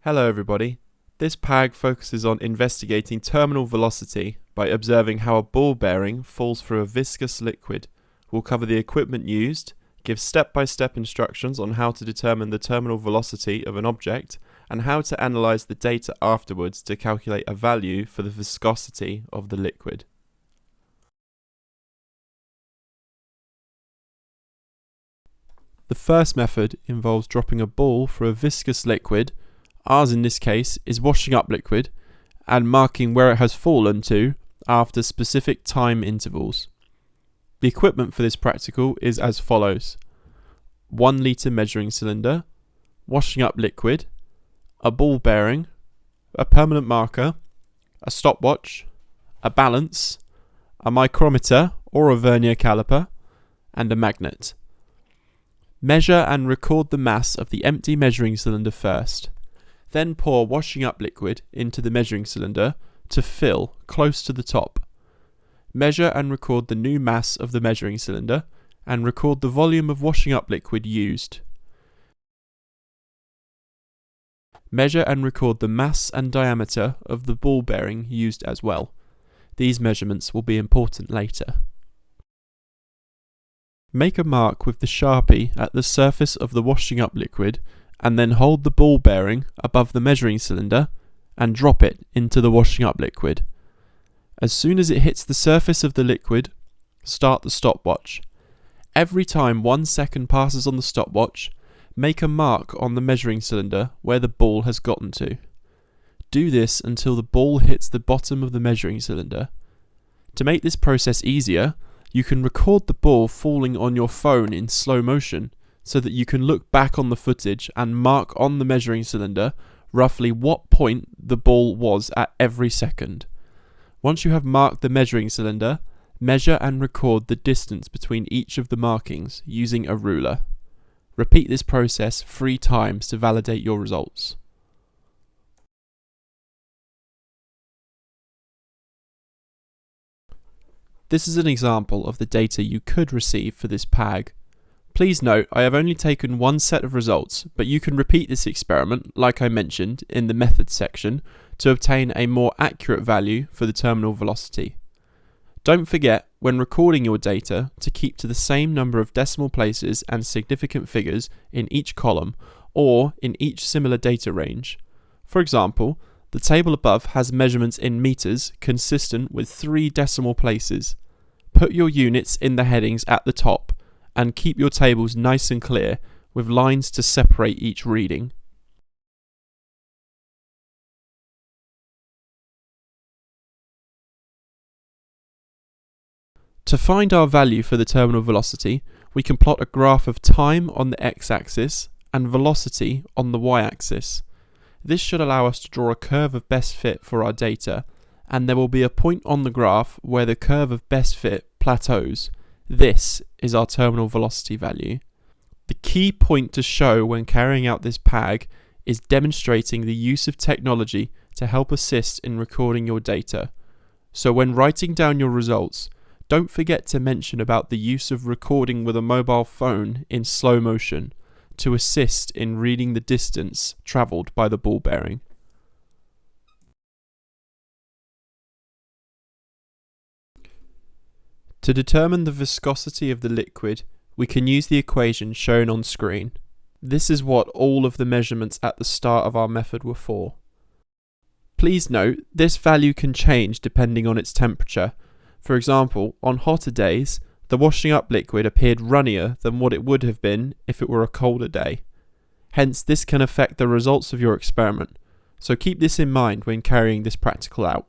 Hello everybody. This PAG focuses on investigating terminal velocity by observing how a ball bearing falls through a viscous liquid. We'll cover the equipment used, give step-by-step instructions on how to determine the terminal velocity of an object, and how to analyse the data afterwards to calculate a value for the viscosity of the liquid. The first method involves dropping a ball through a viscous liquid, ours in this case is washing up liquid, and marking where it has fallen to after specific time intervals. The equipment for this practical is as follows: 1 litre measuring cylinder, washing up liquid, a ball bearing, a permanent marker, a stopwatch, a balance, a micrometer or a vernier caliper, and a magnet. Measure and record the mass of the empty measuring cylinder first. Then pour washing up liquid into the measuring cylinder to fill close to the top. Measure and record the new mass of the measuring cylinder and record the volume of washing up liquid used. Measure and record the mass and diameter of the ball bearing used as well. These measurements will be important later. Make a mark with the Sharpie at the surface of the washing up liquid and then hold the ball bearing above the measuring cylinder and drop it into the washing up liquid. As soon as it hits the surface of the liquid, start the stopwatch. Every time 1 second passes on the stopwatch, make a mark on the measuring cylinder where the ball has gotten to. Do this until the ball hits the bottom of the measuring cylinder. To make this process easier, you can record the ball falling on your phone in slow motion so that you can look back on the footage and mark on the measuring cylinder roughly what point the ball was at every second. Once you have marked the measuring cylinder, measure and record the distance between each of the markings using a ruler. Repeat this process 3 times to validate your results. This is an example of the data you could receive for this PAG. Please note I have only taken 1 set of results, but you can repeat this experiment, like I mentioned, in the methods section to obtain a more accurate value for the terminal velocity. Don't forget, when recording your data, to keep to the same number of decimal places and significant figures in each column or in each similar data range. For example, the table above has measurements in meters consistent with 3 decimal places. Put your units in the headings at the top and keep your tables nice and clear with lines to separate each reading. To find our value for the terminal velocity, we can plot a graph of time on the x-axis and velocity on the y-axis. This should allow us to draw a curve of best fit for our data, and there will be a point on the graph where the curve of best fit plateaus. This is our terminal velocity value. The key point to show when carrying out this PAG is demonstrating the use of technology to help assist in recording your data. So when writing down your results, don't forget to mention about the use of recording with a mobile phone in slow motion to assist in reading the distance travelled by the ball bearing. To determine the viscosity of the liquid, we can use the equation shown on screen. This is what all of the measurements at the start of our method were for. Please note, this value can change depending on its temperature. For example, on hotter days, the washing up liquid appeared runnier than what it would have been if it were a colder day. Hence, this can affect the results of your experiment, so keep this in mind when carrying this practical out.